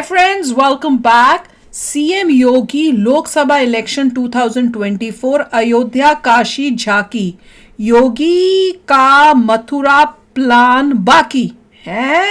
Hi friends, welcome back. CM Yogi Lok Sabha election 2024 Ayodhya Kashi झांकी। योगी का Mathura plan बाकी है।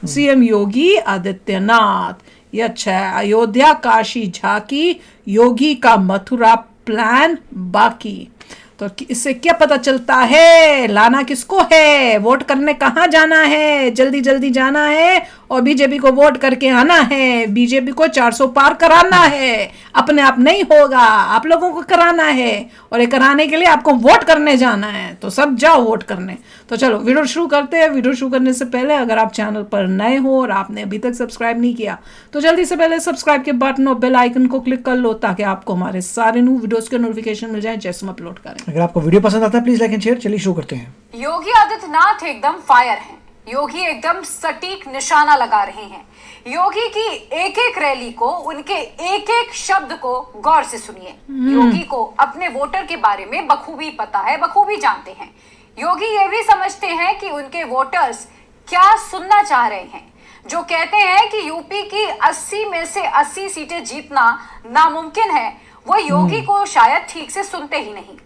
सीएम योगी आदित्यनाथ, ये अच्छा है। अयोध्या काशी झांकी, योगी का मथुरा प्लान बाकी। तो इससे क्या पता चलता है, लाना किसको है, वोट करने कहाँ जाना है, जल्दी जल्दी जाना है और बीजेपी को वोट करके आना है। बीजेपी को 400 पार कराना है, अपने आप नहीं होगा, आप लोगों को कराना है और ये कराने के लिए आपको वोट करने जाना है। तो सब जाओ वोट करने। तो चलो वीडियो शुरू करते हैं। वीडियो शुरू करने से पहले अगर आप चैनल पर नए हो और आपने अभी तक सब्सक्राइब नहीं किया तो जल्दी से पहले सब्सक्राइब के बटन और बेल आइकन को क्लिक कर लो ताकि आपको हमारे सारे न्यू वीडियोस के नोटिफिकेशन मिल जाए जैसे हम अपलोड करें। अगर आपको वीडियो पसंद आता है प्लीज लाइक एंड शेयर। चलिए शुरू करते हैं। योगी आदित्यनाथ एकदम फायर हैं। योगी एकदम सटीक निशाना लगा रहे हैं। योगी की एक एक रैली को, उनके एक एक शब्द को गौर से सुनिए। योगी को अपने वोटर के बारे में बखूबी पता है, बखूबी जानते हैं। योगी ये भी समझते हैं कि उनके वोटर्स क्या सुनना चाह रहे हैं। जो कहते हैं कि यूपी की 80 में से 80 सीटें जीतना नामुमकिन है, वो योगी को शायद ठीक से सुनते ही नहीं।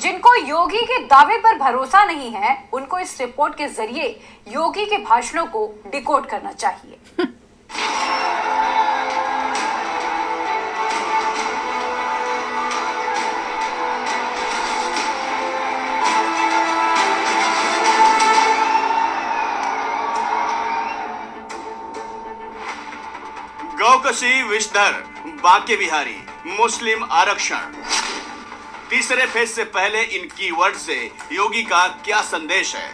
जिनको योगी के दावे पर भरोसा नहीं है, उनको इस रिपोर्ट के जरिए योगी के भाषणों को डिकोड करना चाहिए। गौकशी विषधर, बांके बिहारी, मुस्लिम आरक्षण। तीसरे फेज से पहले इन कीवर्ड से योगी का क्या संदेश है?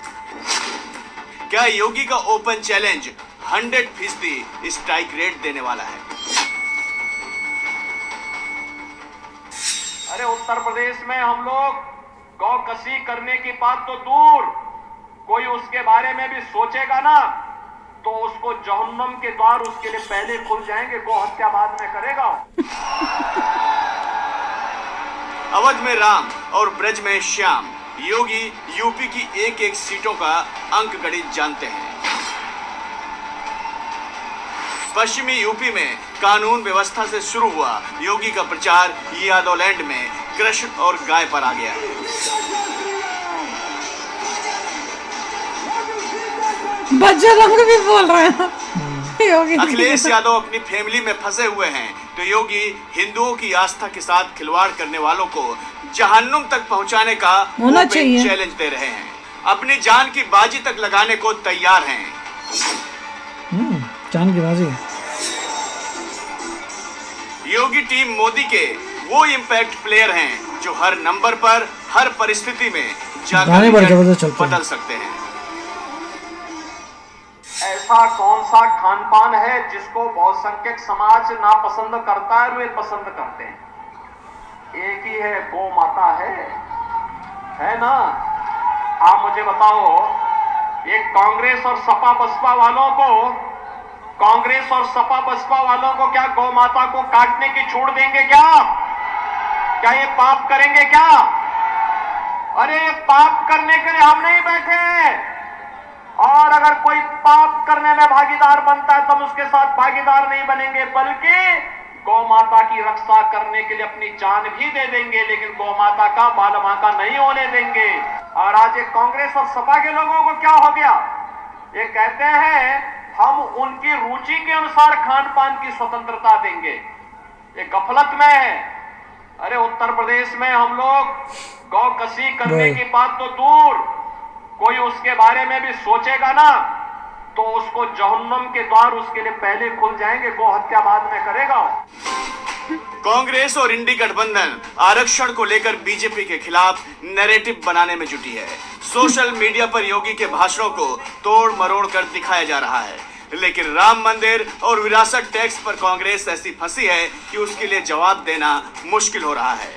क्या योगी का ओपन चैलेंज 100% स्ट्राइक रेट देने वाला है? अरे उत्तर प्रदेश में हम लोग गौकशी करने की बात तो दूर, कोई उसके बारे में भी सोचेगा ना तो उसको जहन्नम के द्वार उसके लिए पहले खुल जाएंगे, गौ हत्या बाद में करेगा। अवध में राम और ब्रज में श्याम, योगी यूपी की एक एक सीटों का अंक गणित जानते हैं। पश्चिमी यूपी में कानून व्यवस्था से शुरू हुआ योगी का प्रचार यादवलैंड में कृष्ण और गाय पर आ गया है। बजरंग भी बोल रहे हैं। योगी अखिलेश यादव अपनी फैमिली में फंसे हुए हैं तो योगी हिंदुओं की आस्था के साथ खिलवाड़ करने वालों को जहन्नुम तक पहुंचाने का होना चाहिए चैलेंज दे रहे हैं। अपनी जान की बाजी तक लगाने को तैयार हैं। जान की बाजी। योगी टीम मोदी के वो इम्पैक्ट प्लेयर हैं जो हर नंबर पर, हर परिस्थिति में जाकर बदल सकते हैं। ऐसा कौन सा खान पान है जिसको बहुसंख्यक समाज नापसंद करता है और वे पसंद करते हैं? एक ही है, गौ माता है ना? आप मुझे बताओ, ये कांग्रेस और सपा बसपा वालों को क्या गौ माता को काटने की छूट देंगे? क्या ये पाप करेंगे क्या? अरे पाप करने के लिए हम नहीं बैठे हैं। और अगर कोई पाप करने में भागीदार बनता है तो हम उसके साथ भागीदार नहीं बनेंगे, बल्कि गौ माता की रक्षा करने के लिए अपनी जान भी दे देंगे, लेकिन गौ माता का बाल बांका नहीं होने देंगे। और आज एक कांग्रेस और सपा के लोगों को क्या हो गया? ये कहते हैं हम उनकी रुचि के अनुसार खान पान की स्वतंत्रता देंगे। ये गफलत में है। अरे उत्तर प्रदेश में हम लोग गौकशी करने की बात तो दूर, कोई उसके बारे में भी सोचेगा ना तो उसको जहन्नम के द्वार उसके लिए पहले खुल जाएंगे, गौ हत्या बाद में करेगा। कांग्रेस और इंडी गठबंधन आरक्षण को लेकर बीजेपी के खिलाफ नैरेटिव बनाने में जुटी है। सोशल मीडिया पर योगी के भाषणों को तोड़ मरोड़ कर दिखाया जा रहा है, लेकिन राम मंदिर और विरासत टैक्स पर कांग्रेस ऐसी फंसी है कि उसके लिए जवाब देना मुश्किल हो रहा है।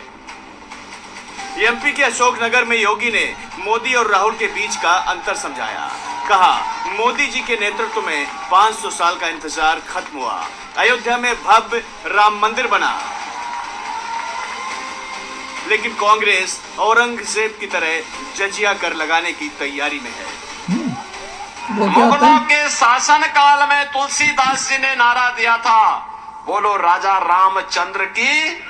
एमपी के अशोकनगर में योगी ने मोदी और राहुल के बीच का अंतर समझाया। कहा, मोदी जी के नेतृत्व में 500 साल का इंतजार खत्म हुआ, अयोध्या में भव्य राम मंदिर बना, लेकिन कांग्रेस औरंगजेब की तरह जजिया कर लगाने की तैयारी में है। वो क्या होता मुगलों है? के शासन काल में तुलसीदास जी ने नारा दिया था, बोलो राजा रामचंद्र की।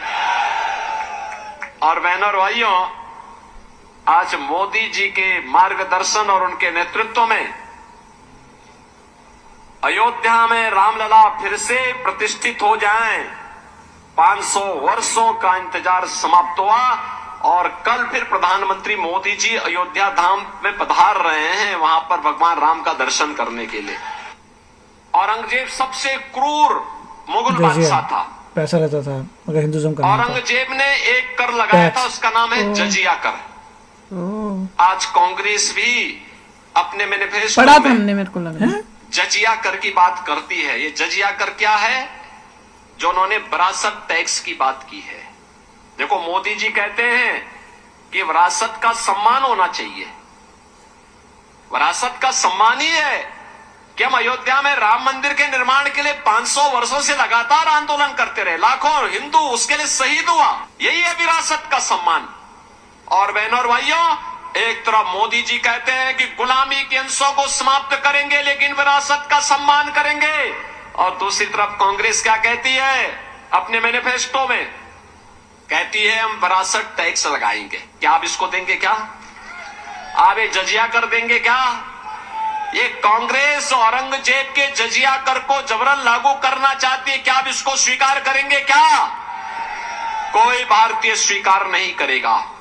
और बहनों और भाइयों, आज मोदी जी के मार्गदर्शन और उनके नेतृत्व में अयोध्या में रामलला फिर से प्रतिष्ठित हो जाएं। 500 वर्षों का इंतजार समाप्त हुआ और कल फिर प्रधानमंत्री मोदी जी अयोध्या धाम में पधार रहे हैं, वहां पर भगवान राम का दर्शन करने के लिए। औरंगजेब सबसे क्रूर मुगल बादशाह था। पैसा रहता था अगर हिंदुज्म करना था। औरंगजेब ने एक कर लगाया था, उसका नाम है जजिया कर। आज कांग्रेस भी अपने मैनिफेस्टो पढ़ा था में हमने, मेरे को लगा। जजिया कर की बात करती है। ये जजिया कर क्या है? जो उन्होंने विरासत टैक्स की बात की है। देखो, मोदी जी कहते हैं कि विरासत का सम्मान होना चाहिए। विरासत का सम्मान ही है कि हम अयोध्या में राम मंदिर के निर्माण के लिए 500 वर्षों से लगातार आंदोलन करते रहे, लाखों हिंदू उसके लिए शहीद हुआ। यही है विरासत का सम्मान। और बहनों और भाइयों, एक तरफ मोदी जी कहते हैं कि गुलामी के अंशों को समाप्त करेंगे लेकिन विरासत का सम्मान करेंगे, और दूसरी तरफ कांग्रेस क्या कहती है अपने मैनिफेस्टो में? कहती है हम विरासत टैक्स लगाएंगे। क्या आप इसको देंगे? क्या आप ये जजिया कर देंगे? क्या ये कांग्रेस औरंगजेब के जजिया कर को जबरन लागू करना चाहती है? क्या आप इसको स्वीकार करेंगे? क्या कोई भारतीय स्वीकार नहीं करेगा।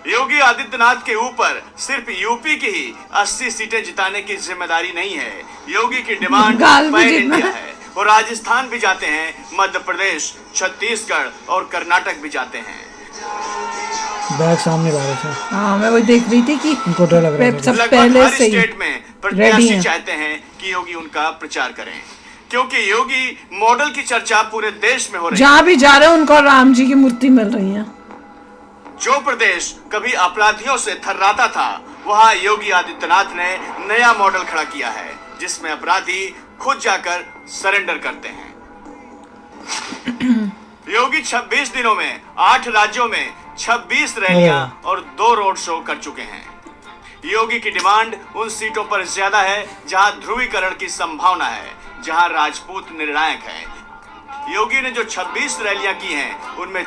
योगी आदित्यनाथ के ऊपर सिर्फ यूपी की ही 80 सीटें जिताने की जिम्मेदारी नहीं है। योगी की डिमांड गाल भी पैन जितना इंडिया है। वो राजस्थान भी जाते हैं, मध्य प्रदेश, छत्तीसगढ़ और कर्नाटक भी जाते हैं। बैग सामने ला रहे थे। हाँ, मैं वही देख रही थी कि उनको डर लग रहा था। सब लगभग पहले हर से ही स्टेट में रेडी प्रत्याशी हैं। चाहते हैं कि योगी उनका प्रचार करें, क्योंकि योगी मॉडल की चर्चा पूरे देश में हो रही है। जहाँ भी जा रहे हैं उनको राम जी की मूर्ति मिल रही है। जो प्रदेश कभी अपराधियों से थर्राता था, वहां योगी आदित्यनाथ ने नया मॉडल खड़ा किया है, जिसमें अपराधी खुद जाकर सरेंडर करते हैं। योगी 26 दिनों में 8 राज्यों में 26 रैलियां और 2 रोड शो कर चुके हैं। योगी की डिमांड उन सीटों पर ज्यादा है जहां ध्रुवीकरण की संभावना है, जहां राजपूत निर्णायक है। योगी ने जो 26 रैलियां की हैं, उनमें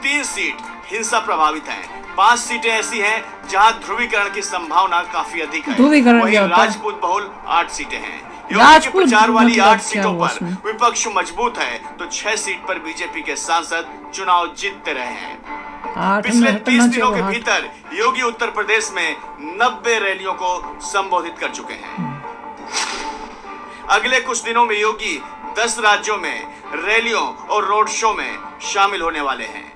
3 सीट हिंसा प्रभावित हैं। 5 सीटें ऐसी हैं जहां ध्रुवीकरण की संभावना काफी अधिक है। ध्रुवीकरण वहीं क्या होता है? राजपूत बहुल 8 सीटें हैं। योगी के राजपूत प्रचार वाली मतलब 8 क्या सीटों हुआ पर उसमें? विपक्ष मजबूत है, तो 6 सीट पर बीजेपी के सांसद चुनाव जीतते रहे हैं। 8 पिछले में 30 हटना दिनों के चाहिए। भीतर योगी उत्तर प्रदेश में 90 रैलियों को संबोधित कर चुके हैं। अगले कुछ दिनों में योगी 10 राज्यों में रैलियों और रोड शो में शामिल होने वाले हैं।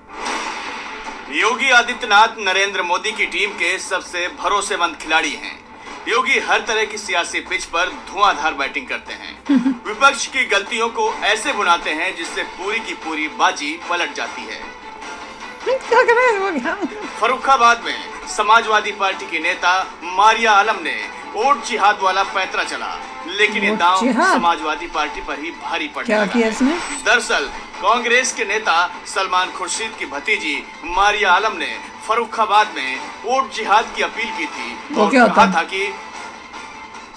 योगी आदित्यनाथ नरेंद्र मोदी की टीम के सबसे भरोसेमंद खिलाड़ी हैं। योगी हर तरह की सियासी पिच पर धुआंधार बैटिंग करते हैं। विपक्ष की गलतियों को ऐसे बुनाते हैं जिससे पूरी की पूरी बाजी पलट जाती है। क्या कर रहे हैं वो क्या? फर्रुखाबाद में समाजवादी पार्टी के नेता मारिया आलम ने वोट जिहाद वाला पैंतरा चला, लेकिन ये वोट दांव जिहाद? समाजवादी पार्टी पर ही भारी पड़ने क्या लगा किया है। इसने? दरअसल कांग्रेस के नेता सलमान खुर्शीद की भतीजी मारिया आलम ने फर्रुखाबाद में वोट जिहाद की अपील की थी वो और क्या कहा होता था कि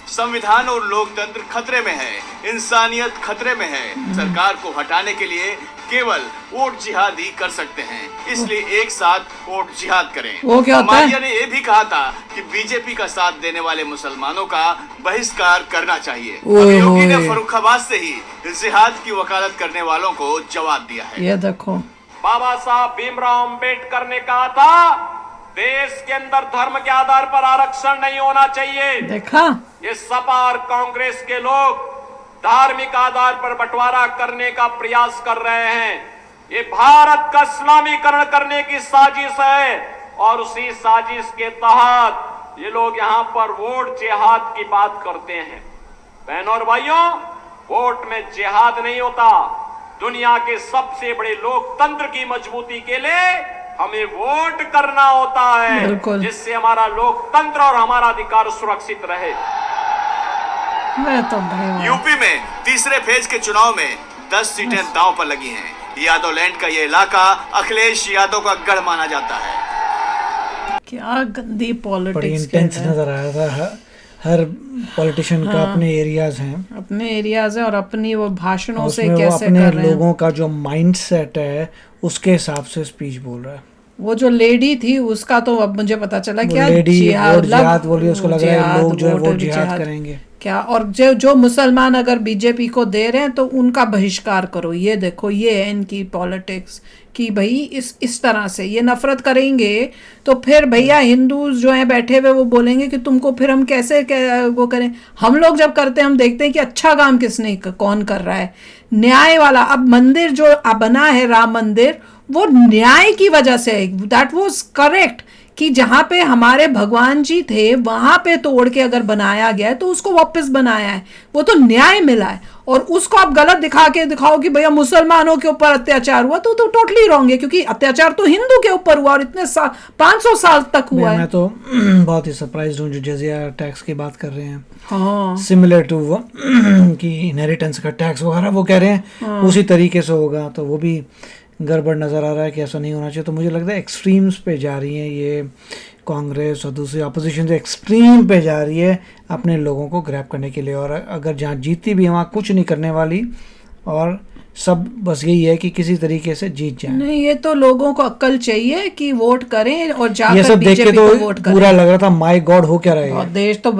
संविधान और लोकतंत्र खतरे में है, इंसानियत खतरे में है। सरकार को हटाने के लिए केवल वोट जिहाद ही कर सकते हैं, इसलिए एक साथ वोट जिहाद करें। वो क्या होता है? मारिया ने यह भी कहा था कि बीजेपी का साथ देने वाले मुसलमानों का बहिष्कार करना चाहिए। अब ओए योगी ने होए। फर्रुखाबाद से ही जिहाद की वकालत करने वालों को जवाब दिया है। ये देखो, बाबा साहब भीमराव अंबेडकर ने कहा था, देश के अंदर धर्म के आधार पर आरक्षण नहीं होना चाहिए। देखा? ये सपा और कांग्रेस के लोग धार्मिक आधार पर बंटवारा करने का प्रयास कर रहे हैं। ये भारत का इस्लामीकरण करने की साजिश है, और उसी साजिश के तहत ये लोग यहाँ पर वोट जिहाद की बात करते हैं। बहनों और भाइयों, वोट में जिहाद नहीं होता। दुनिया के सबसे बड़े लोकतंत्र की मजबूती के लिए हमें वोट करना होता है, बिल्कुल। जिससे हमारा लोकतंत्र और हमारा अधिकार सुरक्षित रहे। मैं तो बड़े हुआ। यूपी में तीसरे फेज के चुनाव में 10 सीटें दांव पर लगी हैं। यादव लैंड का ये इलाका अखिलेश यादव का गढ़ माना जाता है। क्या गंदी बड़ी पॉलिटिक्स इंटेंस नजर आ रहा था। हर पॉलिटिशियन का अपने एरियाज हैं, अपने एरियाज है और अपनी वो भाषणों से उसमें वो कैसे अपने कर रहे हैं। लोगों का जो माइंडसेट है उसके हिसाब से स्पीच बोल रहा है। वो जो लेडी थी उसका तो अब मुझे पता चला क्या लेडी जिहाद वोट जिहाद बोल रही है, उसको लग रहा है लोग जो है वोट वोट जिहाद करेंगे। क्या। और जो मुसलमान अगर बीजेपी को दे रहे हैं तो उनका बहिष्कार करो। ये देखो, ये है इनकी पॉलिटिक्स कि भाई इस तरह से ये नफरत करेंगे तो फिर भैया हिंदू जो हैं बैठे हुए वो बोलेंगे कि तुमको फिर हम कैसे वो करें। हम लोग जब करते हैं हम देखते हैं कि अच्छा काम किसने कौन कर रहा है, न्याय वाला। अब मंदिर जो बना है राम मंदिर, वो न्याय की वजह से, दैट वाज करेक्ट कि जहां पे हमारे भगवान जी थे वहां पे तोड़ के अगर बनाया गया है तो उसको वापस बनाया है, वो तो न्याय मिला है। और उसको आप गलत दिखा के दिखाओ कि भैया मुसलमानों के ऊपर अत्याचार हुआ तो टोटली रॉन्ग है, क्योंकि अत्याचार तो हिंदू के ऊपर हुआ और इतने 500 साल तक हुआ है। मैं तो बहुत ही सरप्राइज हूँ जो जजिया टैक्स की बात कर रहे हैं। हाँ, सिमिलर टू वो कि इनहेरिटेंस का टैक्स वगैरह वो कह रहे हैं उसी तरीके से होगा, तो वो भी गड़बड़ नज़र आ रहा है कि ऐसा नहीं होना चाहिए। तो मुझे लगता है एक्सट्रीम्स पे जा रही है ये कांग्रेस और दूसरी अपोजिशन, जो एक्सट्रीम पे जा रही है अपने लोगों को ग्रैब करने के लिए। और अगर जहाँ जीतती भी है वहाँ कुछ नहीं करने वाली, और सब बस यही है कि किसी तरीके से जीत जाए। नहीं, ये तो लोगों को अक्ल चाहिए कि वोट करें और ये जाकर सब देख के बीजेपी तो को वोट करें। पूरा लग रहा था माय गॉड हो क्या रहा और है, देश तो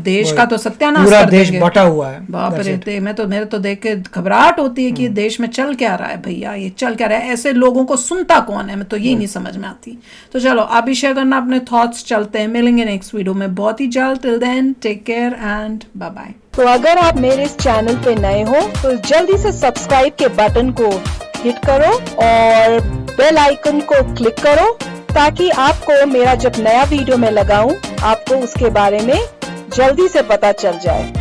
देश का तो सत्यानाश पूरा कर देश देंगे। बटा हुआ है। बाप That's रे, it. मेरे तो देख के घबराहट होती है कि ये देश में चल क्या रहा है भैया, ये चल क्या रहा है। ऐसे लोगों को सुनता कौन है, मैं तो यही नहीं समझ में आती। तो चलो आप भी शेयर करना अपने थॉट्स, चलते हैं, मिलेंगे नेक्स्ट वीडियो में बहुत ही जल्द। Till then take care and bye bye. तो अगर आप मेरे इस चैनल पे नए हो तो जल्दी से सब्सक्राइब के बटन को हिट करो और बेल आइकन को क्लिक करो, ताकि आपको मेरा जब नया वीडियो मैं लगाऊं आपको उसके बारे में जल्दी से पता चल जाए।